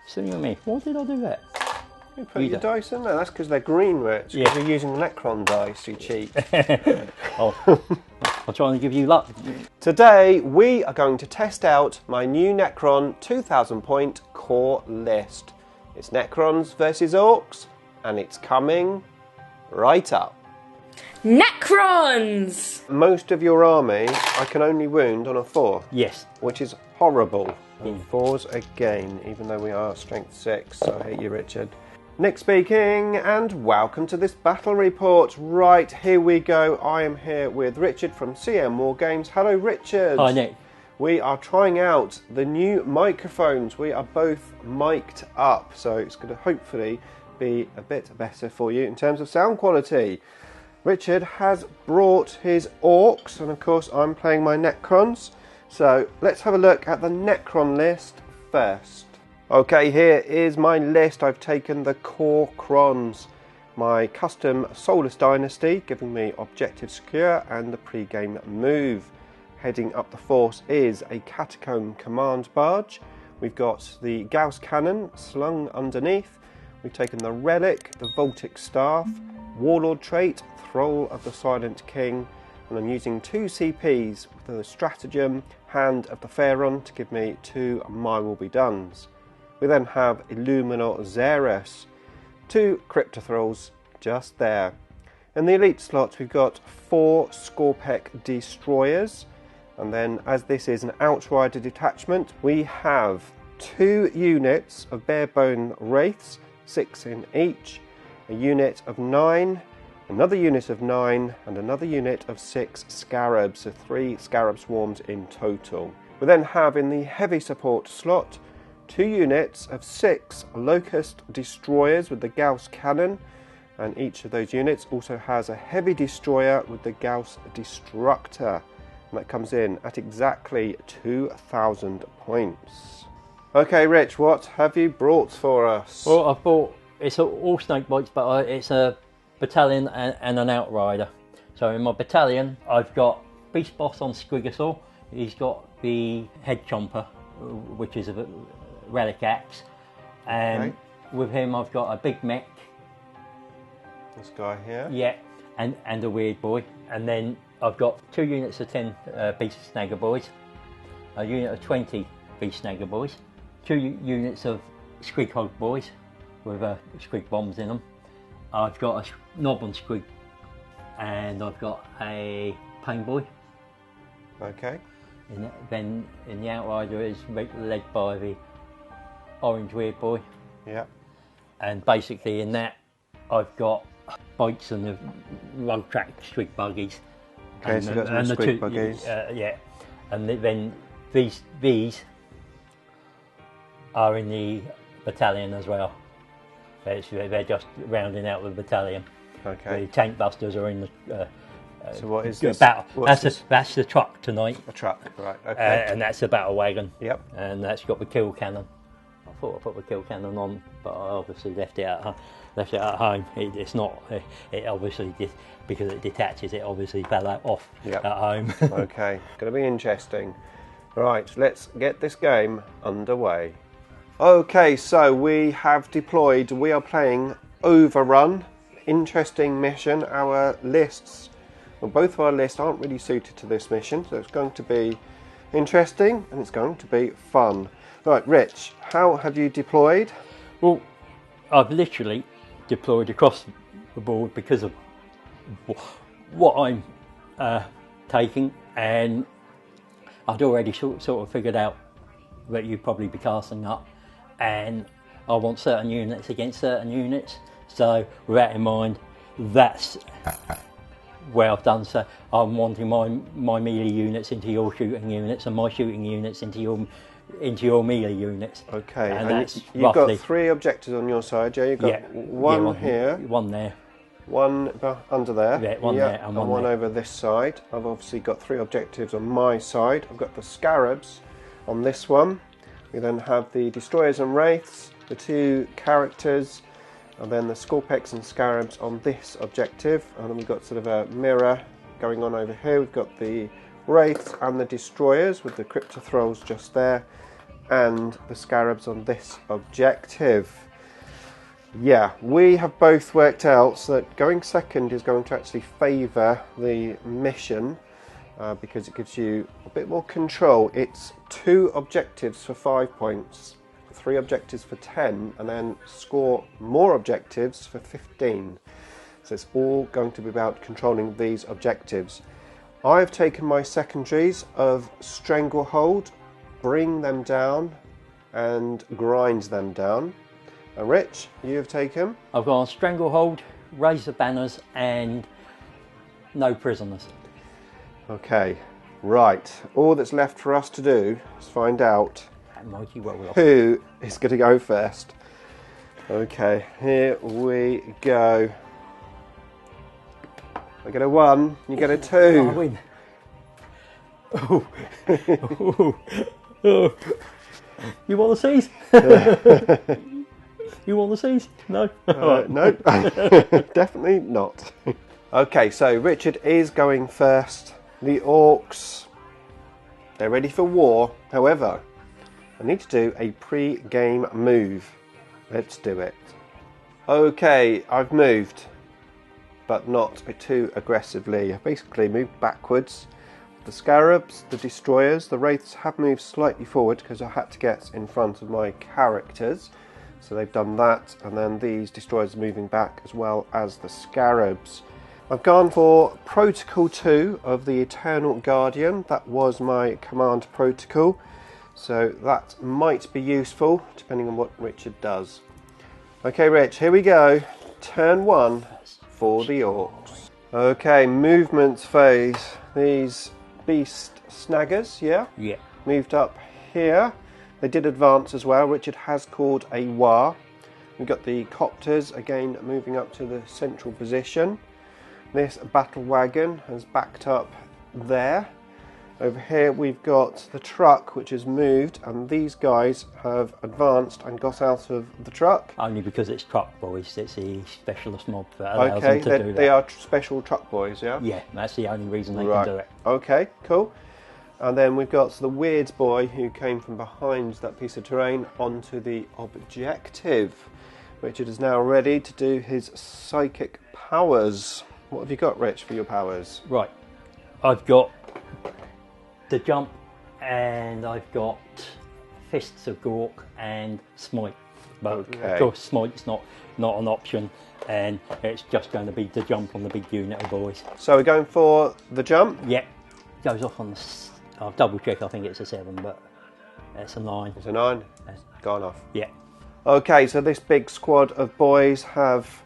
So you me, why did I do that? You put your dice in there. That's because they're green, Rich. Because you're using Necron dice, you cheat. Oh, I'm trying to give you luck. Today, we are going to test out my new Necron 2000 point core list. It's Necrons versus Orks, and it's coming right up. Necrons! Most of your army, I can only wound on a 4. Yes. Which is horrible. And 4s again, even though we are strength 6. So I hate you, Richard. Nick speaking, and welcome to this battle report. Right, here we go. I am here with Richard from CM Wargames. Hello, Richard. Hi, Nick. We are trying out the new microphones. We are both mic'd up, so it's going to hopefully be a bit better for you in terms of sound quality. Richard has brought his Orks, and of course I'm playing my Necrons. So let's have a look at the Necron list first. Okay, here is my list. I've taken the core crons, my custom Soulless Dynasty, giving me objective secure and the pre-game move. Heading up the force is a Catacomb Command Barge. We've got the Gauss Cannon slung underneath. We've taken the Relic, the Voltic Staff, Warlord trait, Thrall of the Silent King, and I'm using 2 CPs with the Stratagem, Hand of the Pharaon to give me 2 My Will Be Dones. We then have Illuminor Xeris, 2 Crypto Thralls just there. In the elite slots we've got 4 Scorpec Destroyers, and then as this is an Outrider detachment we have 2 units of Barebone Wraiths, 6 in each, a unit of 9, another unit of 9, and another unit of 6 Scarabs, so 3 Scarab Swarms in total. We then have in the heavy support slot 2 units of 6 Locust Destroyers with the Gauss Cannon, and each of those units also has a heavy destroyer with the Gauss Destructor, and that comes in at exactly 2,000 points. Okay, Rich, what have you brought for us? Well, I've bought, it's all snake bites, but it's a battalion and an outrider. So in my battalion, I've got Beast Boss on Squigosaur. He's got the Head Chomper, which is a relic axe, and with him I've got a big mech. This guy here? Yeah, and a weird boy. And then I've got 2 units of 10 Beast Snagger Boys, a unit of 20 Beast Snagger Boys, 2 units of Squig Hog Boys with Squig Bombs in them. I've got a Knob on Squig, and I've got a Pain Boy. Okay. Then in the Outrider is led by the Orange Weird Boy. Yeah. And basically in that I've got Bites and the Road Track Squig Buggies. Okay, and so that's the Squig Buggies. Yeah. And then these are in the battalion as well. They're just rounding out the battalion. Okay. The Tank Busters are in the so what is this? Battle. That's the truck tonight. A truck, right, okay. And that's the battle wagon. Yep. And that's got the kill cannon. I thought I put the kill cannon on, but I obviously left it at home. It's not. It obviously because it detaches. It obviously fell off at home. Okay, going to be interesting. Right, let's get this game underway. Okay, so we have deployed. We are playing Overrun. Interesting mission. Our lists, well, both of our lists aren't really suited to this mission, so it's going to be interesting and it's going to be fun. Right, Rich, how have you deployed? Well, I've literally deployed across the board because of what I'm taking, and I'd already sort of figured out that you'd probably be casting up, and I want certain units against certain units. So with that in mind, that's where I've done. So I'm wanting my melee units into your shooting units, and my shooting units into your melee units. Okay, and you've got 3 objectives on your side, yeah? You've got one here. One there. One under there. Yeah, one there and one there. Over this side. I've obviously got 3 objectives on my side. I've got the Scarabs on this one. We then have the Destroyers and Wraiths, the 2 characters, and then the Scorpex and Scarabs on this objective. And then we've got sort of a mirror going on over here. We've got the Wraiths and the Destroyers with the Crypto Thralls just there. and the scarabs on this objective. Yeah, we have both worked out that going second is going to actually favour the mission because it gives you a bit more control. It's 2 objectives for 5 points, 3 objectives for 10, and then score more objectives for 15. So it's all going to be about controlling these objectives. I've taken my secondaries of Stranglehold, Bring Them Down, and Grind Them Down. And Rich, you've taken? I've got Stranglehold, Raise the Banners, and No Prisoners. Okay, right. All that's left for us to do is find out who is going to go first. Okay, here we go. I get a 1, you get a 2. I win. Oh. Oh. You want the C's? You want the C's? No? No, definitely not. Okay, so Richard is going first. The Orks, they're ready for war. However, I need to do a pre-game move. Let's do it. Okay, I've moved, but not too aggressively. I've basically moved backwards. The scarabs, the destroyers, the wraiths have moved slightly forward because I had to get in front of my characters. So they've done that, and then these destroyers are moving back as well as the scarabs. I've gone for Protocol 2 of the Eternal Guardian. That was my command protocol, so that might be useful depending on what Richard does. Okay, Rich, here we go. Turn 1 for the Orks. Okay, movements phase. These beast snaggers, yeah? Yeah. Moved up here. They did advance as well. Richard has called a war. We've got the copters again moving up to the central position. This battle wagon has backed up there. Over here we've got the truck which has moved, and these guys have advanced and got out of the truck. Only because it's truck boys, it's the specialist mob that allows Okay, them to do that. they are special truck boys, yeah? Yeah, that's the only reason they Right. can do it. Okay, cool. And then we've got the weird boy who came from behind that piece of terrain onto the objective. Richard is now ready to do his psychic powers. What have you got, Rich, for your powers? Right, I've got the jump, and I've got Fists of Gork and Smite. But Okay. of course, Smite's not an option, and it's just going to be the jump on the big unit of boys. So we're going for the jump. Yeah, goes off on the. I'll double check. I think it's a 7, but it's a 9. It's a 9. Gone off. Yeah. Okay, so this big squad of boys have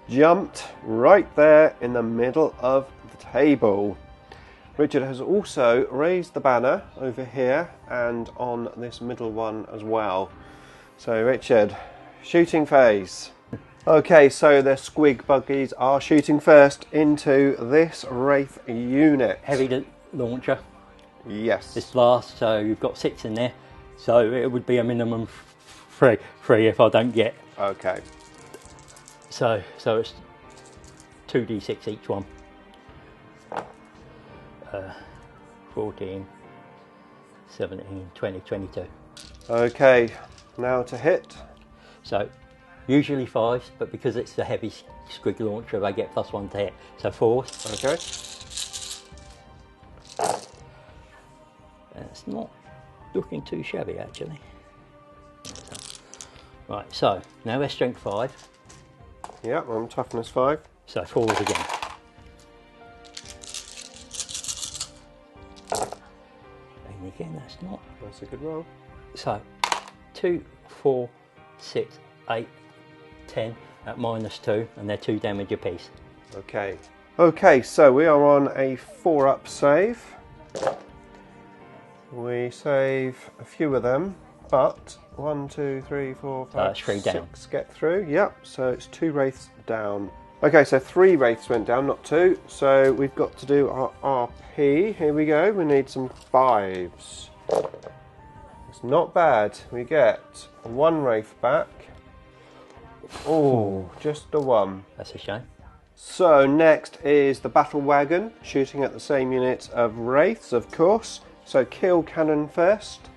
jumped right there in the middle of the table. Richard has also raised the banner over here and on this middle one as well. So Richard, shooting phase. Okay, so the squig buggies are shooting first into this Wraith unit. Heavy launcher. Yes. This last, so you've got 6 in there. So it would be a minimum 3 if I don't get. Okay. So it's 2d6 each one. 14, 17, 20, 22. Okay, now to hit. So usually 5s, but because it's the heavy squig launcher, they get +1 to hit. So 4s. Okay. It's not looking too shabby actually. Right, so now we're strength 5. Yeah, I'm toughness 5. So 4s again. And again, that's not. That's a good roll. So 2, 4, 6, 8, 10 at -2, and they're 2 damage apiece. Okay. Okay, so we are on a 4-up save. We save a few of them, but 1, 2, 3, 4, 5, 3 down. 6 get through. Yep, so it's 2 wraiths down. Okay, so 3 wraiths went down, not 2. So we've got to do our RP. Here we go. We need some 5s. It's not bad. We get 1 wraith back. Oh, just the 1. That's a shame. So next is the battle wagon, shooting at the same unit of wraiths, of course. So kill cannon first.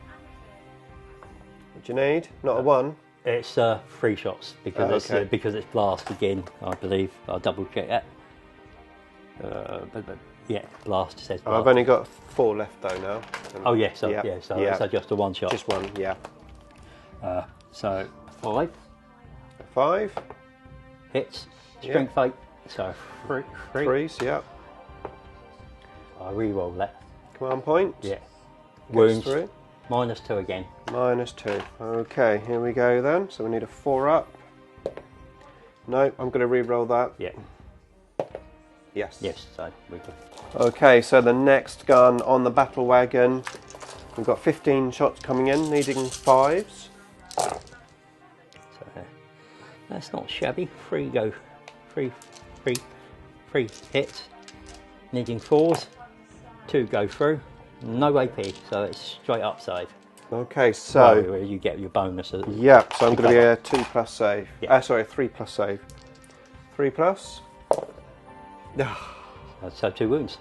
do you need? Not a 1? It's 3 shots because okay. because it's blast again. I believe I'll double check that. But yeah, blast says blast. I've only got 4 left though now. Oh yeah, so so just a 1 shot. Just 1, yeah. So 5 hits, strength 8, so 3. 3s, yeah. I re-roll that. Command point. Yeah. Wounds. Through. -2 again. -2. Okay, here we go then. So we need a 4 up. No, I'm going to re-roll that. Yeah. Yes. Yes. So we can. Okay, so the next gun on the battle wagon. We've got 15 shots coming in, needing 5s. So that's not shabby. 3 hits, needing 4s. 2 go through. No AP, so it's straight up save. Okay, so where you get your bonus. Yeah, so I'm going to be a 2+ save. Yeah. Sorry, 3+ save. 3+. So 2 wounds.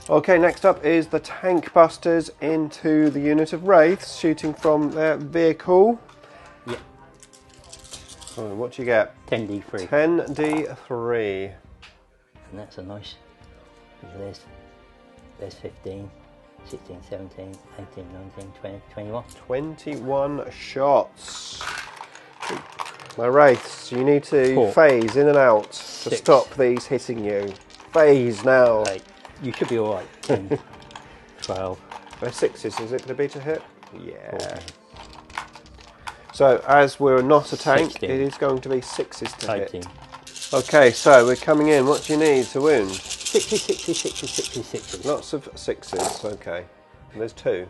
Okay, next up is the tank busters into the unit of wraiths, shooting from their vehicle. Yeah. Oh, what do you get? 10d3. 10d3. And that's a nice. There's 15, 16, 17, 18, 19, 20, 21. 21 shots. My wraiths, you need to 4. phase in and out to 6. stop these hitting you. Phase now. 8. You should be alright. 10, 12. They're 6s, is it going to be to hit? Yeah. 14. So, as we're not a tank, 16. it is going to be 6s to 18. hit. Okay, so we're coming in. What do you need to wound? 60, 60, 60, 60, 60. Lots of 6s, okay. And there's 2.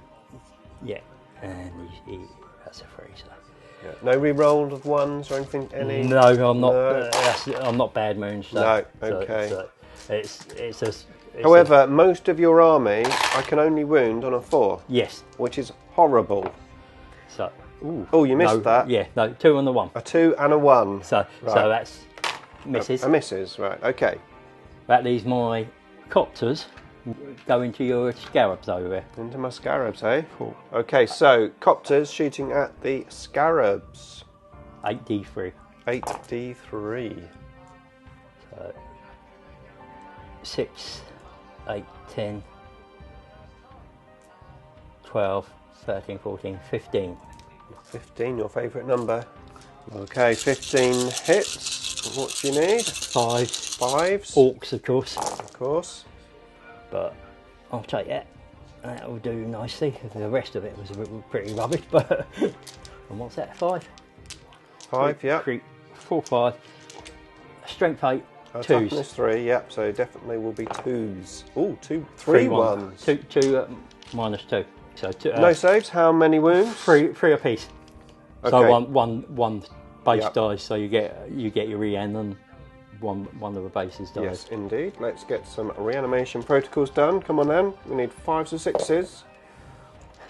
Yeah, and that's a 3. So. Yeah. No re-rolled of 1s or anything? Any? No, I'm not. No. I'm not bad moon. So, No, okay. So it's However, most of your army I can only wound on a 4. Yes. Which is horrible. So. Ooh, oh, you missed that. Yeah, no, 2 on the 1. A 2 and a 1. So that's misses. A misses, right? Okay. That leaves my copters go into your scarabs over there. Into my scarabs, eh? Cool. Okay, so copters shooting at the scarabs. 8d3. 8d3. So 6, 8, 10, 12, 13, 14, 15. 15, your favourite number. Okay, 15 hits. What do you need? 5. 5s. Orks, of course. Of course. But I'll take that. That will do nicely. The rest of it was pretty rubbish, but and what's that? 5? 5, yeah. 3, 4, 5. Strength 8. 2s. Toughness 3, yep. So definitely will be 2s. Oh, 3 ones. 2 -2. So no saves. How many wounds? 3 apiece. Okay. So one base Yep. dies. So you get your rean and one of the bases dies. Yes, indeed. Let's get some reanimation protocols done. Come on then. We need 5s or 6s.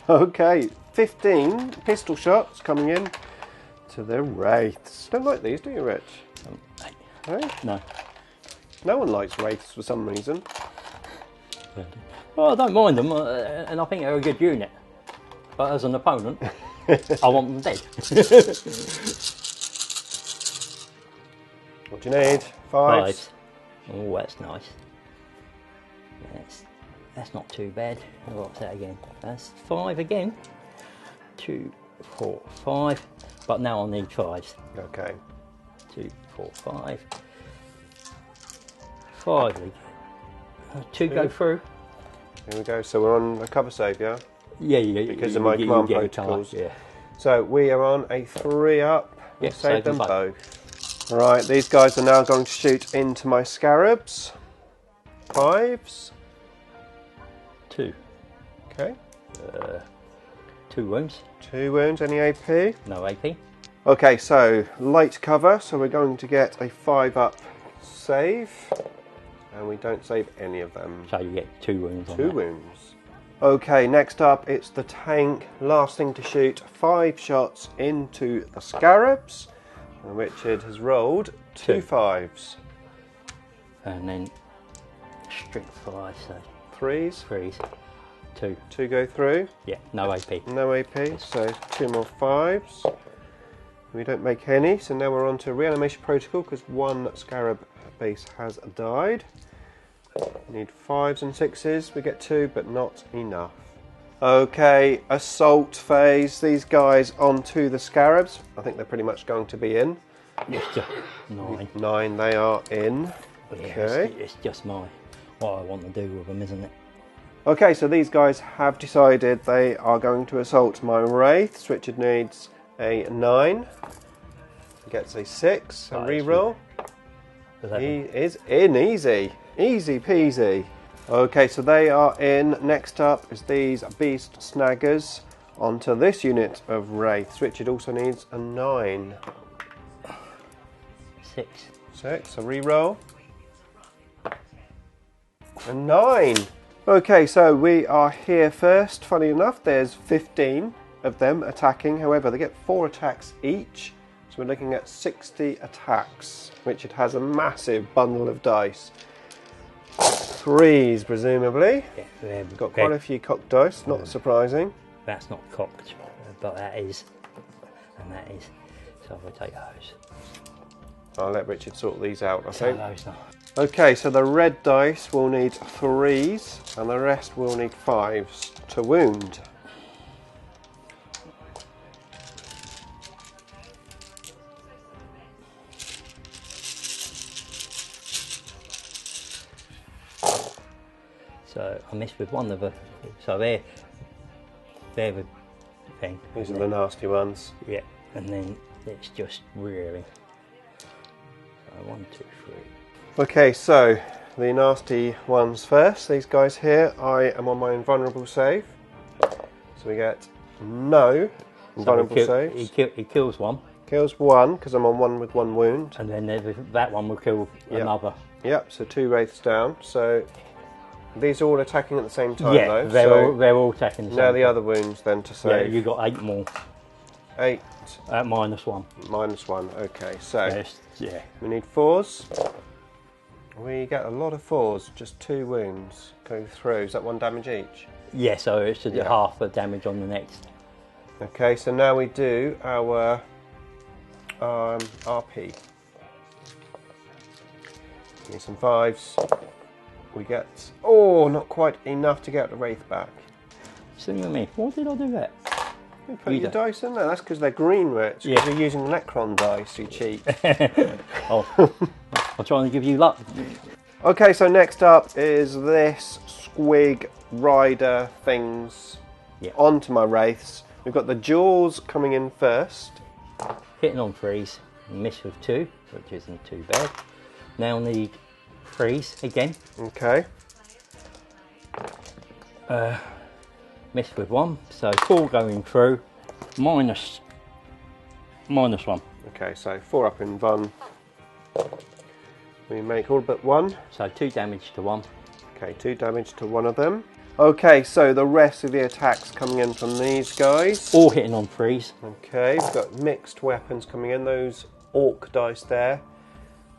Okay, 15 pistol shots coming in to the wraiths. Don't like these, do you, Rich? Hey? No. No one likes wraiths for some reason. Well, I don't mind them, and I think they're a good unit. But as an opponent, I want them dead. What do you need? 5s. Oh, that's nice. That's not too bad. What's that again? That's 5 again. 2, 4, 5. But now I'll need 5s. Okay. 2, 4, 5. 5. 2 go through. Here we go. So we're on a cover save, yeah? Yeah, because of my command protocols. Yeah. So we are on a 3 up. We'll Yeah, save them both. Right, these guys are now going to shoot into my scarabs. 5s. 2. Okay. 2 wounds. 2 wounds. Any AP? No AP. Okay, so light cover. So we're going to get a 5 up save. And we don't save any of them. So you get 2 wounds on 2 that. wounds. Okay, next up it's the tank. Last thing to shoot. 5 shots into the scarabs. And Richard has rolled 2 5s. And then strength 5, so 3s. 3s. 2. 2 go through. Yeah, no AP. No AP, so 2 more 5s. We don't make any, so now we're on to reanimation protocol because 1 scarab base has died. We need 5s and 6s. We get 2, but not enough. Okay, assault phase. These guys onto the scarabs. I think they're pretty much going to be in. It's just 9. 9 they are in. Yeah, Okay. it's just what I want to do with them, isn't it? Okay, so these guys have decided they are going to assault my wraiths. Richard needs a 9. Gets a 6. A reroll. He is in easy. Easy peasy. Okay, so they are in. Next up is these beast snaggers onto this unit of wraiths. Richard also needs a 9. 6. 6. A reroll. A 9. Okay, so we are here first. Funny enough, there's 15 of them attacking. However, they get 4 attacks each. So we're looking at 60 attacks. Richard has a massive bundle of dice. 3s, presumably. Yeah, Got quite a few cocked dice, not surprising. That's not cocked, but that is. And that is. So I'll take those. I'll let Richard sort these out, I So think. those now. Okay, so the red dice will need 3s, and the rest will need 5s to wound. So I missed with one of the. So they're the thing. These are the nasty ones. Yeah, and then it's just really. So 1, 2, 3. Okay, so the nasty ones first. These guys here, I am on my invulnerable save. So we get no invulnerable saves. He kills one. Kills 1 because I'm on 1 with 1 wound. And then that one will kill another. Yep, so 2 wraiths down. So these are all attacking at the same time, Yeah, though. they're all attacking. Now the other wounds then to save. Yeah, you got 8 more. 8. At -1. -1. Okay, so Yeah. we need 4s. We get a lot of 4s. Just 2 wounds go through. Is that 1 damage each? Yeah, so it's just half the damage on the next. Okay, so now we do our RP. Need some 5s. We get, not quite enough to get the wraith back. Sing with me. What did I do that? You put your dice in there. That's because they're green, Rich. Yeah. You're using Necron dice, you cheat. Oh, I'm trying to give you luck. Okay, so next up is this squig rider things onto my wraiths. We've got the jaws coming in first. Hitting on 3s, miss with 2, which isn't too bad. Now need 3s again. Okay. Miss with 1, so 4 going through, minus 1. Okay, so 4 up in Vun. We make all but 1. So 2 damage to 1. Okay, 2 damage to 1 of them. Okay, so the rest of the attacks coming in from these guys. All hitting on 3s. Okay, we've got mixed weapons coming in. Those orc dice there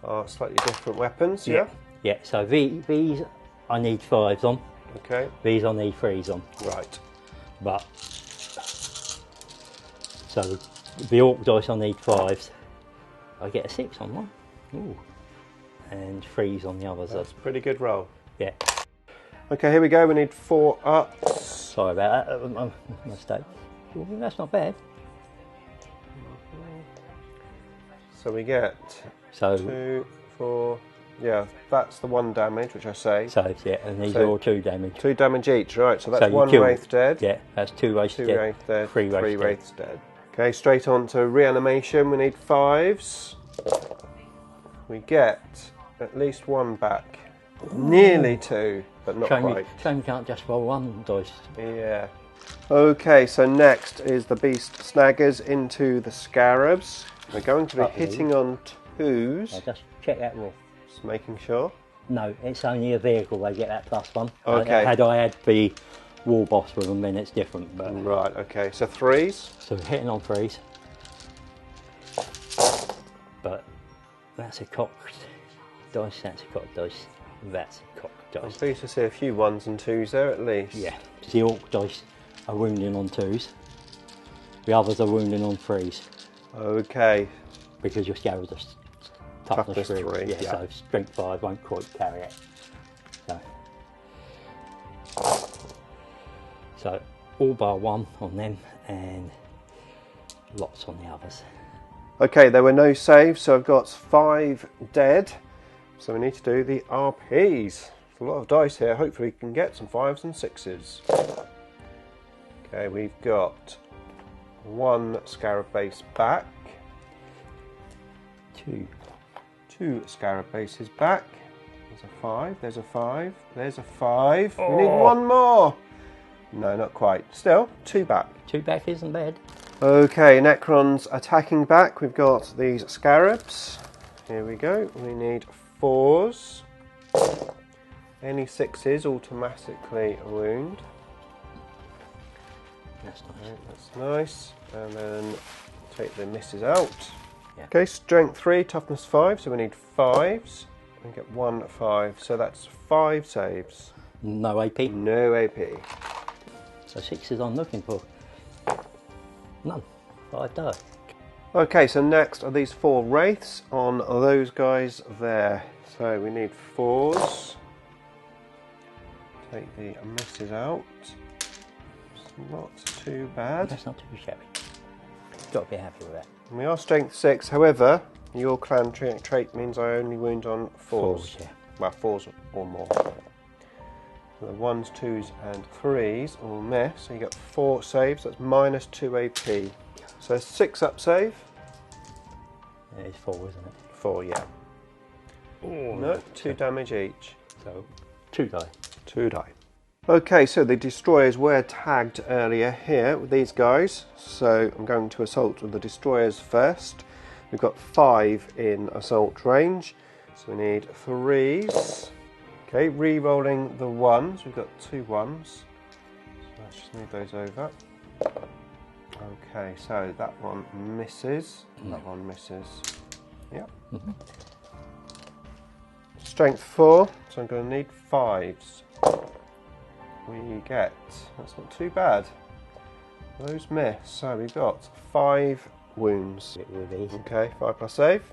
are slightly different weapons, yeah? Yeah, so these I need 5s on. Okay. These I need 3s on. Right. But, so the orc dice I need 5s. I get a 6 on one. Ooh. And 3s on the others. That's a pretty good roll. Yeah. Okay, here we go. We need 4 ups. Sorry about that. Mistake. Ooh, that's not bad. So we get So 2, 4. Yeah, that's the 1 damage, which I say. So yeah, and these So- are all 2 damage. 2 damage each, right? So that's So you 1 kill- wraith dead. Yeah, that's 2 wraiths 2 dead. wraith dead. 3 wraiths 3 dead. wraiths dead. Okay, straight on to reanimation. We need 5s. We get at least 1 back. Nearly 2, but not quite. Shame you can't just roll 1 dice. Yeah. Okay, so next is the beast snaggers into the scarabs. We're going to be hitting on 2s. I'll just check that roll. Just making sure. No, it's only a vehicle, they get that +1. Okay. Had I had the war boss with them, then it's different. But Right, okay, so 3s. so hitting on 3s. But that's a cocked dice, that's a cocked dice. That's a cock I'm dice. pleased to see a few 1s and 2s there at least. Yeah, the Ork dice are wounding on 2s. The others are wounding on 3s. Okay. Because your scarabs are toughness 3. Yeah, so strength 5 won't quite carry it. So all bar 1 on them and lots on the others. Okay, there were no saves, so I've got 5 dead. So we need to do the RPs. There's a lot of dice here. Hopefully we can get some 5s and 6s. Okay, we've got 1 scarab base back. 2 scarab bases back. There's a 5, there's a 5, there's a 5. We need 1 more. No, not quite. Still, 2 back. 2 back isn't bad. Okay, Necrons attacking back. We've got these scarabs. Here we go. We need 4s. Any 6s automatically wound. That's nice. Right, that's nice. And then take the misses out. Yeah. Okay, strength 3, toughness 5. So we need 5s. And get 1 5. So that's 5 saves. No AP. No AP. So 6s I'm looking for. None. 5 die. Okay, so next are these 4 wraiths on those guys there. So we need 4s. Take the misses out. It's not too bad. That's not too shabby. Got to be happy with that. We are strength 6, however, your clan trait means I only wound on 4s. Yeah. Well, 4s or more. So the 1s, 2s, and 3s all miss. So you get 4 saves. That's minus 2 AP. So 6 up save. It is 4, isn't it? 4, yeah. No, 2 damage each. So 2 die. 2 die. Okay, so the destroyers were tagged earlier here with these guys. So I'm going to assault with the destroyers first. We've got 5 in assault range. So we need 3s. Okay, re-rolling the 1s. We've got 2 1s. So let's just move those over. Okay, so that one misses. That one misses. Yep. Strength 4, so I'm going to need 5s. We get, that's not too bad. Those miss, so we've got 5 wounds. With these. Okay, 5 plus save.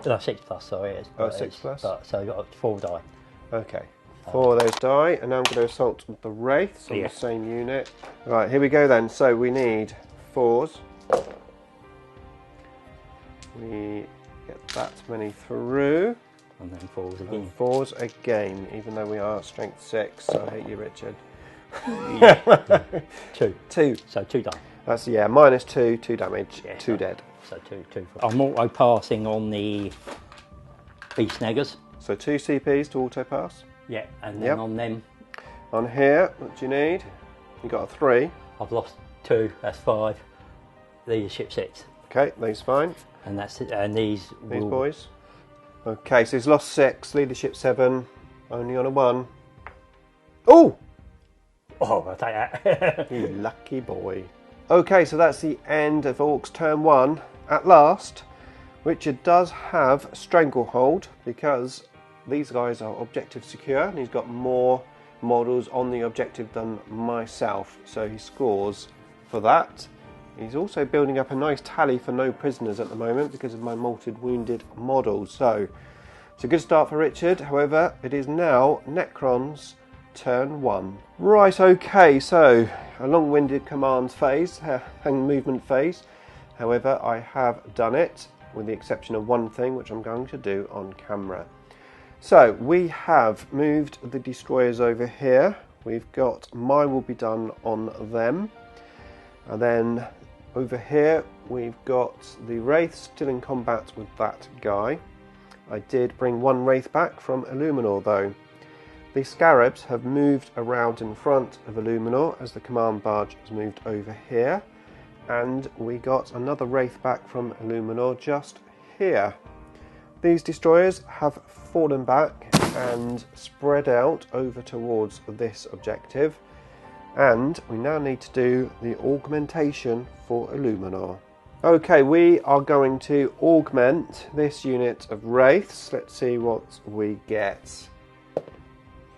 No, 6 plus, sorry. It is, Oh, 6 plus? So you've got 4 die. Okay, 4 of those die, and now I'm going to assault with the wraiths on the same unit. Right, here we go then. So we need 4s. We get that many through. And then 4s again. And 4s again, even though we are strength 6. I hate you, Richard. 2. 2. So 2 die. That's, yeah, minus 2, 2 damage, Yeah, 2 dead. So 2. I'm auto passing on the beast snaggers. So 2 CPs to auto pass. Yeah, and then on them, On here, what do you need? You got a 3. I've lost 2. That's 5. Leadership 6. Okay, these fine. And that's it. And these Boys. Okay, so he's lost 6, leadership 7, only on a 1. Oh! Oh, I'll take that. You lucky boy. Okay, so that's the end of Orks turn 1. At last, Richard does have Stranglehold because these guys are objective secure and he's got more models on the objective than myself, so he scores for that. He's also building up a nice tally for no prisoners at the moment because of my malted wounded models. So it's a good start for Richard. However, it is now Necrons turn 1. Right, okay, so a long-winded commands phase and movement phase. However, I have done it with the exception of one thing, which I'm going to do on camera. So we have moved the destroyers over here. We've got mine will be done on them. And then over here we've got the wraiths still in combat with that guy. I did bring 1 wraith back from Illuminor though. The scarabs have moved around in front of Illuminor as the command barge has moved over here. And we got another wraith back from Illuminor just here. These destroyers have fallen back and spread out over towards this objective. And we now need to do the augmentation for Illuminor. Okay, we are going to augment this unit of wraiths. Let's see what we get.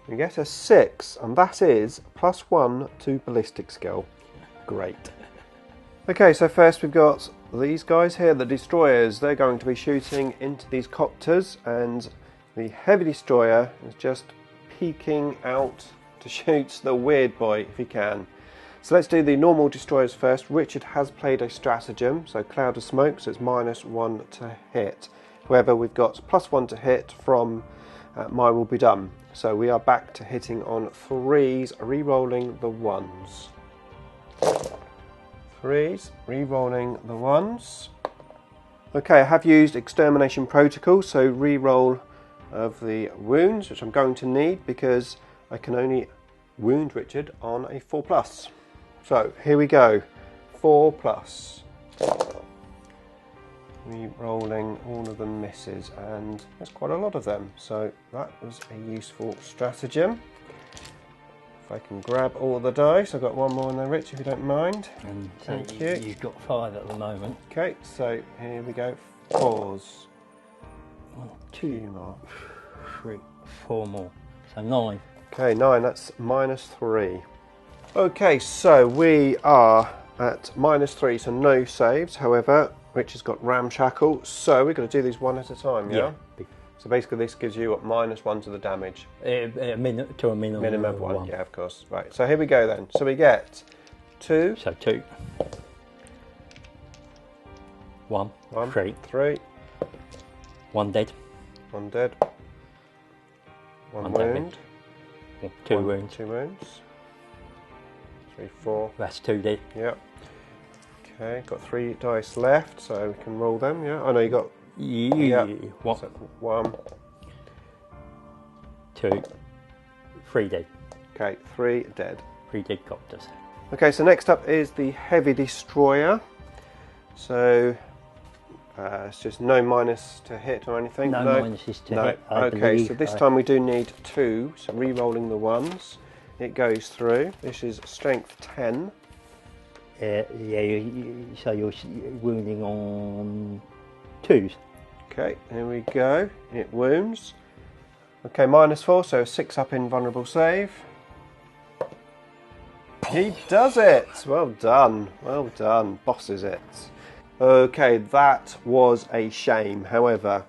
We get a 6, and that is +1 to ballistic skill. Great. Okay, so first we've got these guys here, the destroyers. They're going to be shooting into these copters, and the heavy destroyer is just peeking out to shoot the weird boy if he can. So let's do the normal destroyers first. Richard has played a stratagem, so cloud of smoke, so it's -1 to hit. However, we've got +1 to hit from my will be done. So we are back to hitting on 3s, re-rolling the 1s. 3s, re-rolling the 1s. Okay, I have used extermination protocol, so re-roll of the wounds, which I'm going to need because I can only wound Richard on a 4+. So here we go, 4+. Re-rolling all of the misses, and there's quite a lot of them, so that was a useful stratagem. If I can grab all the dice, I've got one more in there, Rich, if you don't mind. And thank you. You've got 5 at the moment. Okay, so here we go, 4s. 1, 2 more, 3, 4 more, so 9. Okay, 9, that's -3. Okay, so we are at -3, so no saves. However, Rich has got ramshackle, so we're going to do these one at a time, yeah? So basically this gives you -1 to the damage. To a minimum of 1, yeah, of course. Right, so here we go then. So we get 2. So 2. 1. 3. 3. 1 dead. 1 dead. 1 1 wound. 2 wounds. 2 wounds. 3, 4. That's 2 dead. Yep. Okay, got 3 dice left, so we can roll them, yeah? I know you got... Yeah. 1. So 1. 2. 3 dead. Okay, 3 dead. 3 dead copters. Okay, so next up is the heavy destroyer. So it's just no minus to hit or anything. No minuses to hit. Okay, so this time we do need 2. So re-rolling the 1s, it goes through. This is strength 10. Yeah, so you're wounding on 2s. Okay, here we go. It wounds. Okay, -4, so 6 up in vulnerable save. He does it! Well done, well done. Bosses it. Okay, that was a shame. However,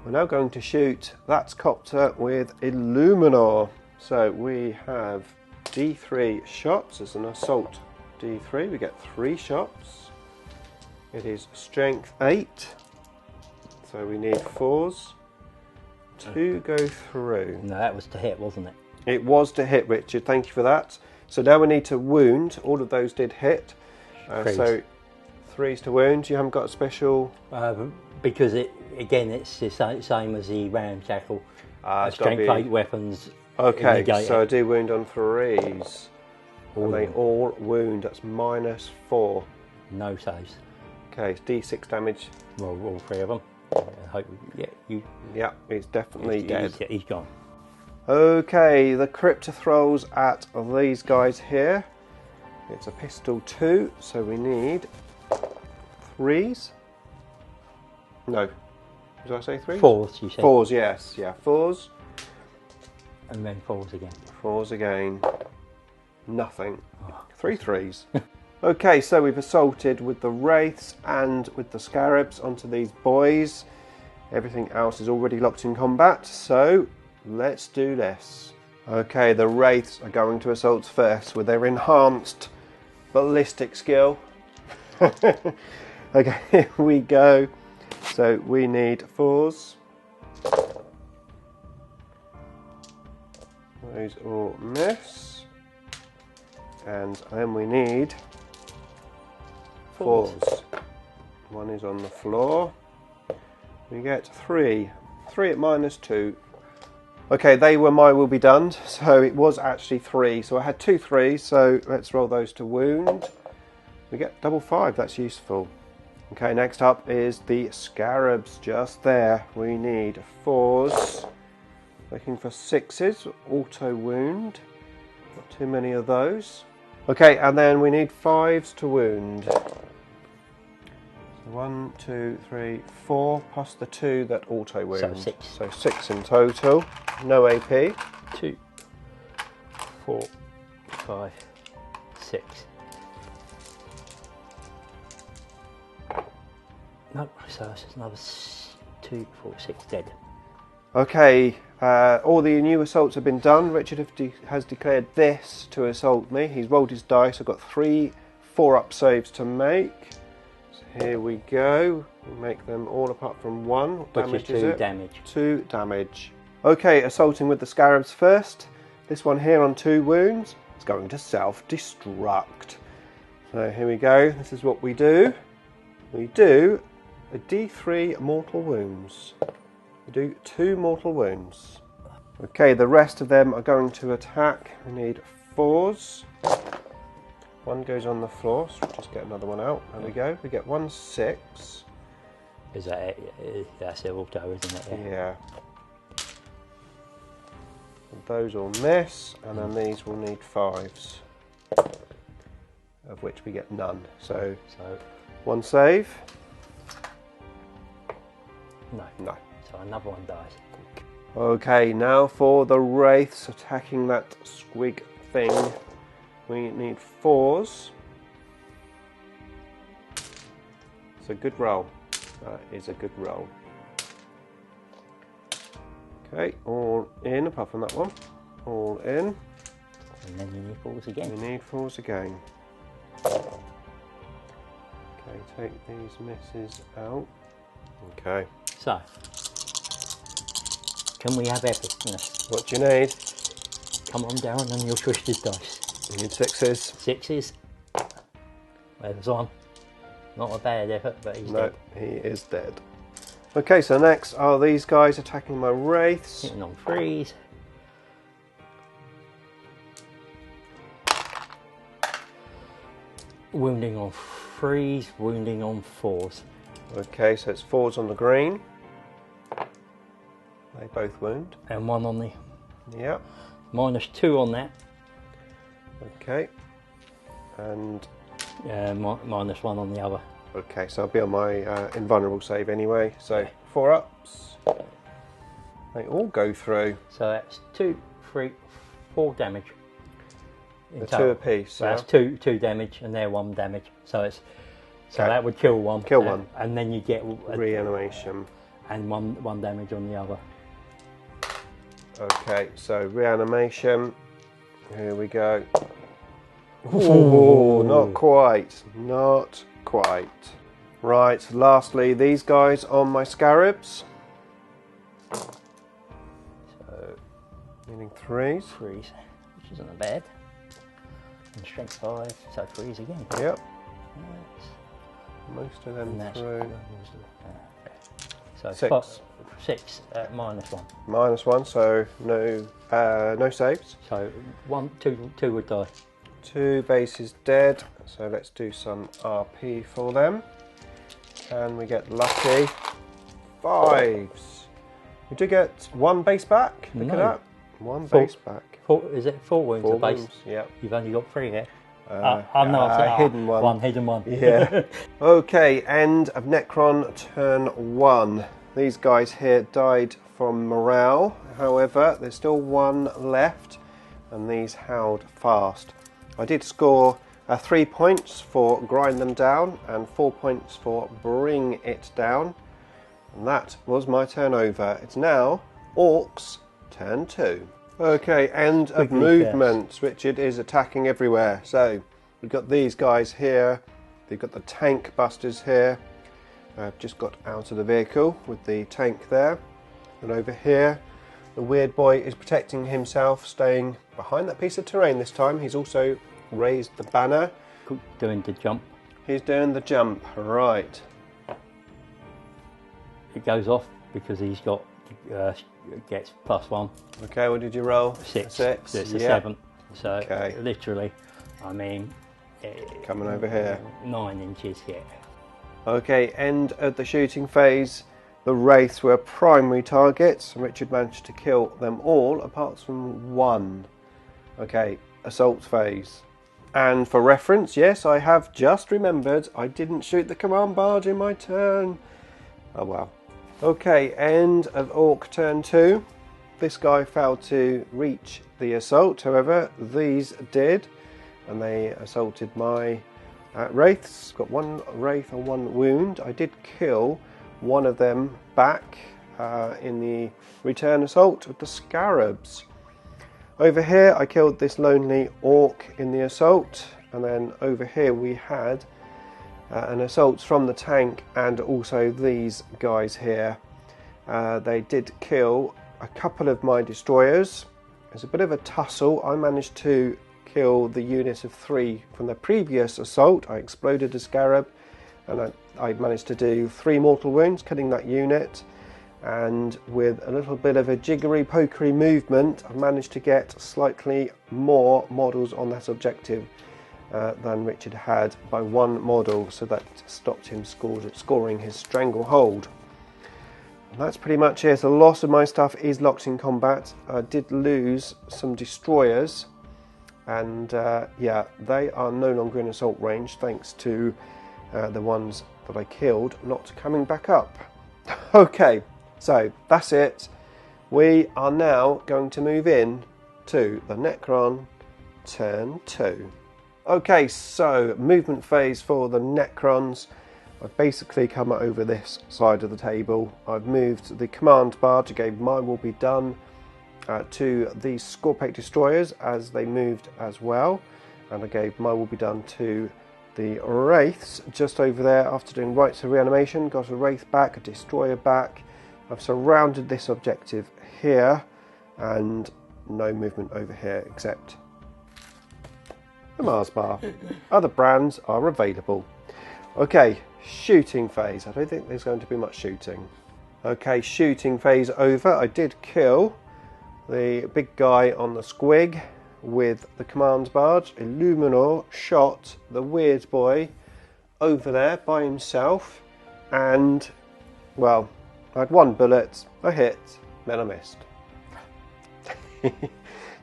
we're now going to shoot that copter with Illuminor. So we have D3 shots as an assault D3. We get 3 shots. It is strength 8. So we need 4s to go through. No, that was to hit, wasn't it? It was to hit, Richard. Thank you for that. So now we need to wound. All of those did hit. So 3s to wound. You haven't got a special... because it's the same as the ramshackle. Strength 8 weapons. Okay, so I do wound on 3s. And they all wound. That's -4. No saves. Okay, it's D6 damage. Well, all 3 of them. Yeah, he's definitely dead. He's gone. Okay, the crypto throws at these guys here. It's a pistol 2, so we need 3s. No, did I say 3s? 4s, you said. 4s, yes, yeah, 4s. And then 4s again. 4s again. Nothing. 3 3s. Okay, so we've assaulted with the wraiths and with the scarabs onto these boys. Everything else is already locked in combat, so let's do this. Okay, the wraiths are going to assault first with their enhanced ballistic skill. Okay, here we go. So we need 4s. Those all miss. And then we need 4s. 1 is on the floor. We get 3. 3 at -2. Okay, they were my will be done, so it was actually 3. So I had 2 3s, so let's roll those to wound. We get double 5, that's useful. Okay, next up is the scarabs just there. We need 4s. Looking for 6s, auto wound. Not too many of those. Okay, and then we need 5s to wound. So 1, 2, 3, 4, plus the 2 that auto wound. So 6. So 6 in total. No AP. 2. 4, 5, 6. No, so it's another 2, 4, 6 dead. Okay, all the new assaults have been done. Richard has declared this to assault me. He's rolled his dice. I've got 3 4-up saves to make. So here we go. We make them all apart from 1. What damage is it? 2 damage. 2 damage. Okay, assaulting with the scarabs first. This one here on 2 wounds is going to self-destruct. So here we go. This is what we do. We do a D3 mortal wounds. We do 2 mortal wounds. Okay, the rest of them are going to attack. We need 4s. 1 goes on the floor, so we'll just get another one out. There we go. We get 1 6. Is that it? That's it auto, isn't it? Yeah. And those will miss, and then these will need 5s, of which we get none. So 1 save. No. No. So another one dies. Okay, now for the wraiths attacking that squig thing. We need 4s. It's a good roll. That is a good roll. Okay, all in, apart from that one. All in. And then you need 4s again. You need 4s again. Okay, take these misses out. Okay. So, can we have epicness? What do you need? Come on, Darren, and your twisted dice. You need 6s. 6s. There's one. Not a bad effort, but he's No, dead. he is dead. Okay, so next are these guys attacking my wraiths. Hitting on 3s. Wounding on 3s, wounding on 4s. Okay, so it's 4s on the green. They both wound. And 1 on the... Yep. -2 on that. Okay. And... -1 on the other. Okay, so I'll be on my invulnerable save anyway. So 4 ups. They all go through. So that's 2, 3, 4 damage. The 2 apiece. So that's 2 damage, and they're 1 damage. So it's that would kill 1. Kill 1. And then you get Reanimation. And 1 damage on the other. Okay, so reanimation. Here we go. Ooh, not quite. Not quite. Right, lastly, these guys on my scarabs. So, needing 3s. 3s, which isn't bad. And strength 5, so 3s again. Yep. Right. Most of them through. So 6. 6 at -1. -1, so no saves. So 2 would die. 2 bases dead, so let's do some RP for them. Can we get lucky? 5s. We do get 1 base back. Look at that. 1 base back. 4, is it 4 wounds 4 a base? wounds, yep. You've only got 3 here. Hidden one. 1 hidden one. Yeah. Okay, end of Necron turn 1. These guys here died from morale. However, there's still 1 left, and these howled fast. I did score 3 points for grind them down and 4 points for bring it down. And that was my turn over. It's now Orks turn 2. Okay, end of movement. Richard is attacking everywhere. So we've got these guys here. They've got the tank busters here. I've just got out of the vehicle with the tank there. And over here, the weird boy is protecting himself, staying behind that piece of terrain this time. He's also raised the banner. Doing the jump. He's doing the jump, right. It goes off because he's got gets +1. Okay, what did you roll? 6. 6. So it's a 7. So okay. Literally, I mean... coming over here. 9 inches here. Okay, end of the shooting phase. The wraiths were primary targets. Richard managed to kill them all apart from 1. Okay, assault phase. And for reference, yes, I have just remembered I didn't shoot the command barge in my turn. Oh well. Okay, end of Orc turn 2. this guy failed to reach the assault, however these did, and they assaulted my wraiths. Got one wraith and one wound. I did kill one of them back in the return assault with the scarabs. Over here I killed this lonely orc in the assault, and then over here we had an assault from the tank and also these guys here. They did kill a couple of my destroyers. There's a bit of a tussle. I managed to kill the unit of 3 from the previous assault. I exploded a scarab and I managed to do 3 mortal wounds, killing that unit. And with a little bit of a jiggery pokery movement, I managed to get slightly more models on that objective than Richard had by 1 model, so that stopped him scoring his stranglehold. And that's pretty much it. A lot of my stuff is locked in combat. I did lose some destroyers, and yeah, they are no longer in assault range thanks to the ones that I killed not coming back up. Okay, so that's it. We are now going to move in to the Necron turn 2. Okay, so movement phase for the Necrons. I've basically come over this side of the table. I've moved the command bar to give my will be done to the Scorpec destroyers as they moved as well, and I gave my will be done to the wraiths just over there. After doing rites of reanimation, got a wraith back, a destroyer back. I've surrounded this objective here, and no movement over here except the Mars bar. Other brands are available. Okay, shooting phase. I don't think there's going to be much shooting. Okay, shooting phase over. I did kill the big guy on the squig with the command barge. Illuminor shot the weird boy over there by himself, and well, I had 1 bullet, I hit, then I missed.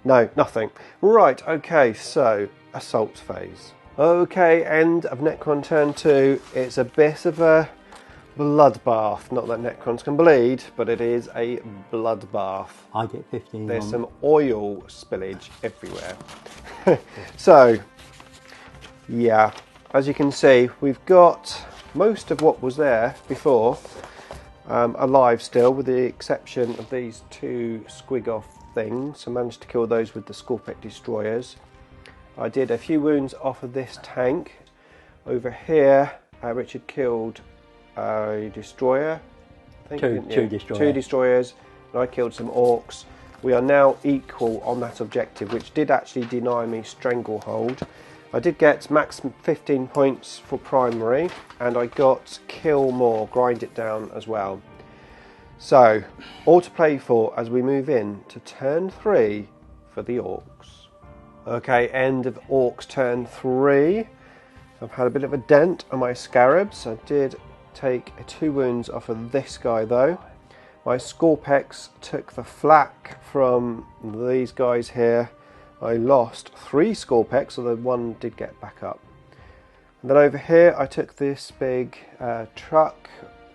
No, nothing. Right, okay, so assault phase. Okay, end of Necron turn 2. It's a bit of a bloodbath. Not that Necrons can bleed, but it is a bloodbath. I get 15. There's some oil spillage everywhere. So, yeah, as you can see, we've got most of what was there before alive still, with the exception of these 2 squig-off things. I managed to kill those with the Scorpec destroyers. I did a few wounds off of this tank. Over here, Richard killed a destroyer. I think, two destroyers. And I killed some orcs. We are now equal on that objective, which did actually deny me stranglehold. I did get max 15 points for primary, and I got kill more, grind it down as well. So, all to play for as we move in to turn 3 for the orcs. Okay, end of orcs turn 3. I've had a bit of a dent on my scarabs. I did take 2 wounds off of this guy though. My Scorpex took the flak from these guys here. I lost 3 Scorpex, although 1 did get back up. And then over here I took this big truck,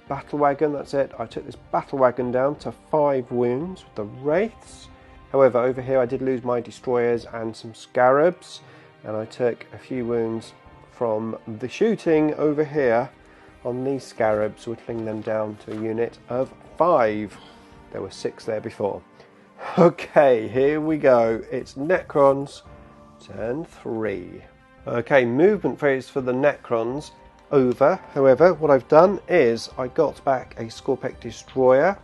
battle wagon, that's it. I took this battle wagon down to 5 wounds with the wraiths. However, over here I did lose my destroyers and some scarabs, and I took a few wounds from the shooting over here on these scarabs, whittling them down to a unit of 5. There were 6 there before. Okay, here we go. It's Necrons turn 3. Okay, movement phase for the Necrons over. However, what I've done is I got back a Scorpec destroyer.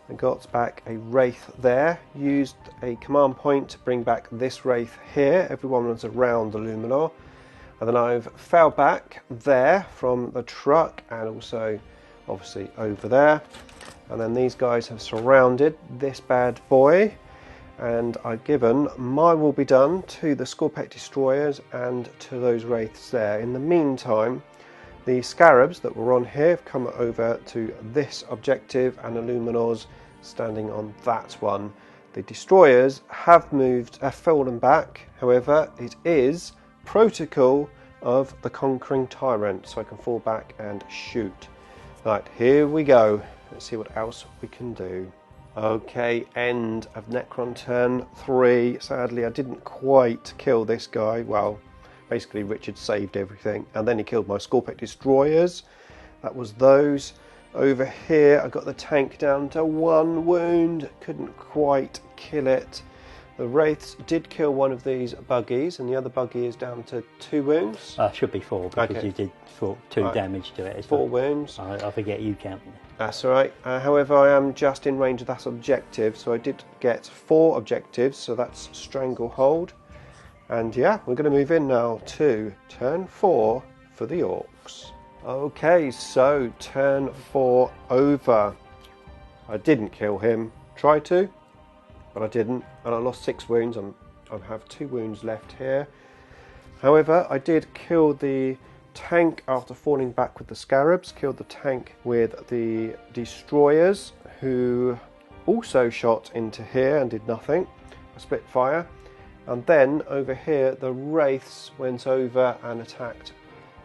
I got back a wraith there, used a command point to bring back this wraith here. Everyone was around the Luminor. And then I've fell back there from the truck, and also obviously over there. And then these guys have surrounded this bad boy, and I've given my will be done to the Scorpec destroyers and to those wraiths there. In the meantime, the scarabs that were on here have come over to this objective, and the Luminors standing on that one. The destroyers have moved, fallen back. However, it is protocol of the conquering tyrant, so I can fall back and shoot. Right, here we go. Let's see what else we can do. Okay, end of Necron turn 3. Sadly, I didn't quite kill this guy. Well, basically Richard saved everything, and then he killed my Scorpec destroyers. That was those. Over here, I got the tank down to 1 wound. Couldn't quite kill it. The Wraiths did kill one of these buggies, and the other buggy is down to 2 wounds. Should be 4 because Okay. you did 2 damage to it as 4 well. wounds. I forget you counting. That's all right. However, I am just in range of that objective, so I did get 4 objectives, so that's Stranglehold. And yeah, we're going to move in now to turn 4 for the Orks. Okay, so turn 4 over. I didn't kill him. Tried to, but I didn't, and I lost 6 wounds. I have 2 wounds left here. However, I did kill the tank after falling back with the scarabs, killed the tank with the destroyers, who also shot into here and did nothing, a Spitfire. And then over here the Wraiths went over and attacked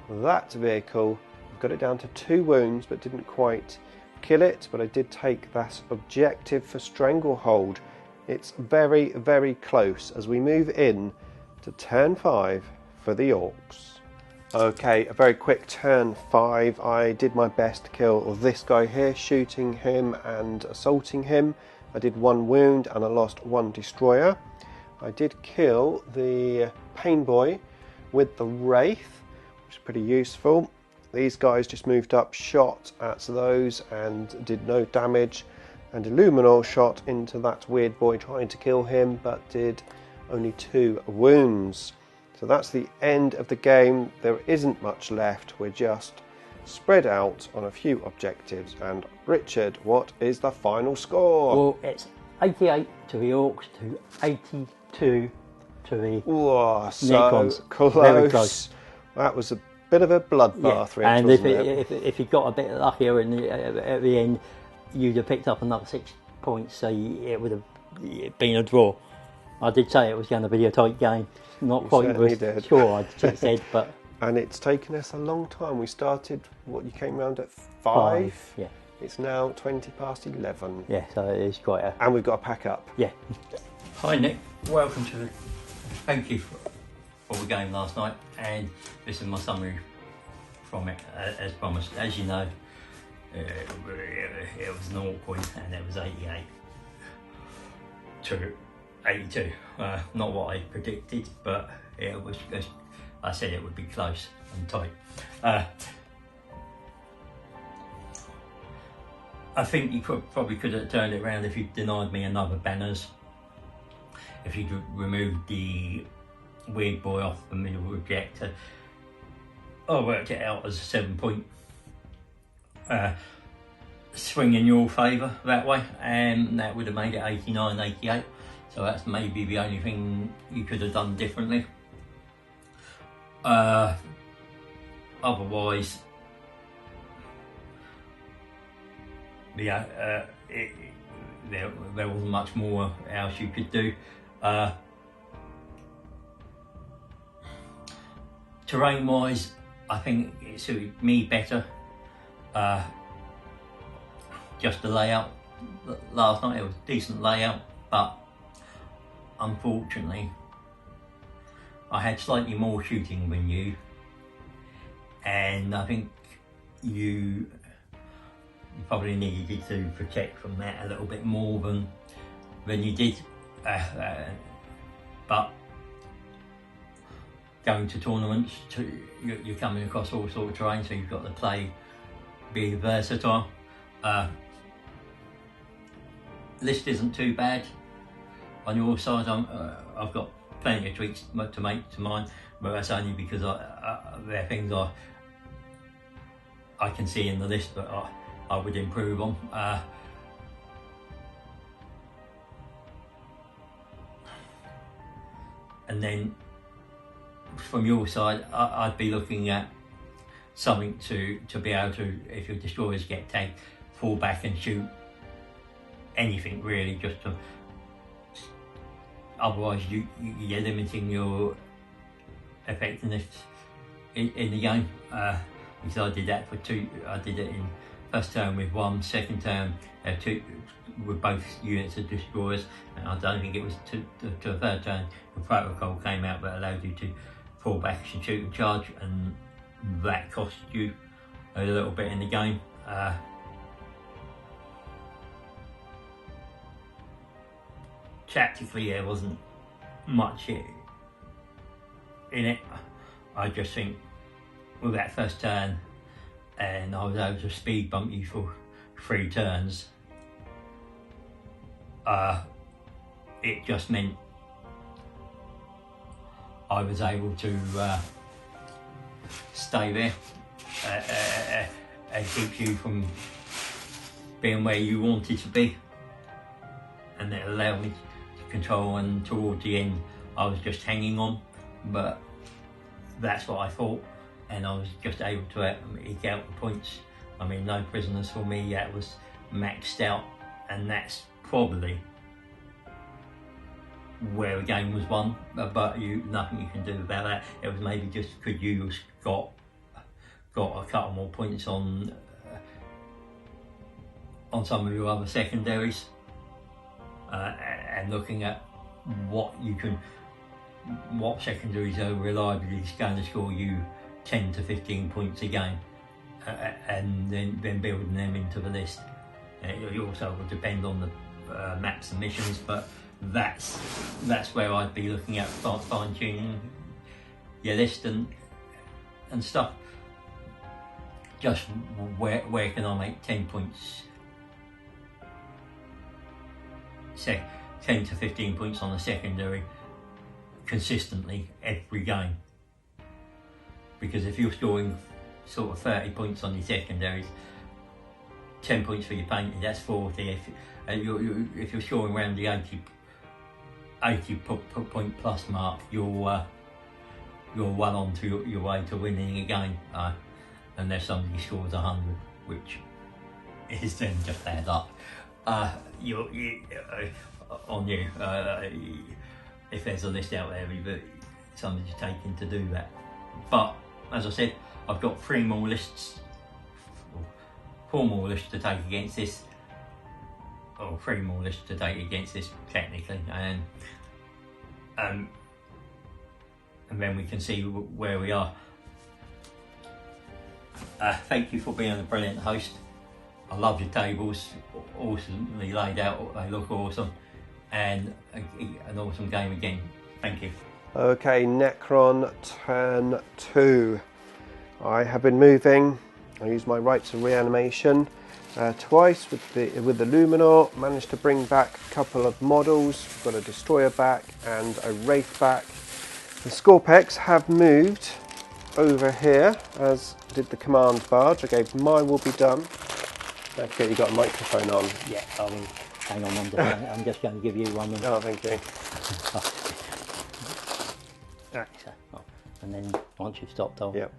that vehicle. I've got it down to 2 wounds but didn't quite kill it, but I did take that objective for Stranglehold. It's very, very close as we move in to turn 5 for the Orks. Okay, a very quick turn 5. I did my best to kill this guy here, shooting him and assaulting him. I did 1 wound and I lost 1 destroyer. I did kill the Pain Boy with the Wraith, which is pretty useful. These guys just moved up, shot at those and did no damage. And Illuminor shot into that weird boy trying to kill him, but did only 2 wounds. So that's the end of the game. There isn't much left. We're just spread out on a few objectives. And Richard, what is the final score? Well, it's 88 to the Orks to 82 to the Whoa, so Necrons. close. Very close. That was a bit of a bloodbath, Rich, and wasn't it? if you got a bit luckier at the end, you'd have picked up another 6 points, so it would have been a draw. I did say it was going to be a tight game. Not quite sure I said, but... And it's taken us a long time. We started, you came round at 5? Yeah. It's now 20 past 11. Yeah, so it is quite a... And we've got to pack up. Yeah. Hi Nick, welcome to the... Thank you for the game last night, and this is my summary from it, as promised. As you know, it was an Ork win, and it was 88 to 82. Not what I predicted, but it was. I said it would be close and tight. I think you probably could have turned it around if you denied me another banners. If you could remove the weird boy off the middle rejector, I worked it out as a 7-point swing in your favour that way, and that would have made it 89, 88. So that's maybe the only thing you could have done differently. Otherwise, yeah, there wasn't much more else you could do. Terrain wise, I think it suited me better. Just the layout last night, it was a decent layout, but unfortunately I had slightly more shooting than you, and I think you probably needed to protect from that a little bit more than you did. But going to tournaments, you're coming across all sorts of terrain, so you've got to play, be versatile. List isn't too bad on your side. I've got plenty of tweaks to make to mine, but that's only because there are things I can see in the list that I would improve on. And then from your side, I'd be looking at something to be able to, if your destroyers get tanked, fall back and shoot anything really, just to, otherwise you're limiting your effectiveness in the game. Because I did that I did it in first turn with one, second turn two, with both units of destroyers, and I don't think it was to the third turn the protocol came out that allowed you to fall back and shoot and charge, and that cost you a little bit in the game. Tactically there wasn't much in it. I just think with that first turn, and I was able to speed bump you for 3 turns, it just meant I was able to stay there and keep you from being where you wanted to be, and it allowed me to control, and towards the end I was just hanging on, but that's what I thought, and I was just able to eke out the points. I mean, no prisoners for me, that was maxed out, and that's probably where the game was won, but nothing you can do about that. It was maybe just could you got a couple more points on some of your other secondaries, and looking at what secondaries are reliably going to score you 10 to 15 points a game, and then building them into the list. It also will depend on the maps and missions, but that's where I'd be looking at fine tuning your list and stuff. Just where can I make 10 points, 10 to 15 points on the secondary consistently every game? Because if you're scoring sort of 30 points on your secondaries, 10 points for your painted, that's 40. If you're scoring around the 80 point plus mark, you're well on to your way to winning a game, unless somebody scores 100, which is then just bad luck on you. If there's a list out there, somebody's taken to do that. But as I said, I've got 4 more lists to take against this, or 3 more lists to take against this technically, and then we can see where we are. Thank you for being a brilliant host. I love your tables, awesomely laid out, they look awesome, and an awesome game again. Thank you. Okay, Necron turn 2. I have been moving. I used my rights of reanimation twice with the Luminor. Managed to bring back a couple of models. Got a destroyer back and a wraith back. The Scorpex have moved over here, as did the command barge. I gave my will be done. Don't forget you got a microphone on. Yeah, I mean, hang on, I'm just going to give you one. Oh, thank you. Right, so, and then once you've stopped, I'll... Yep.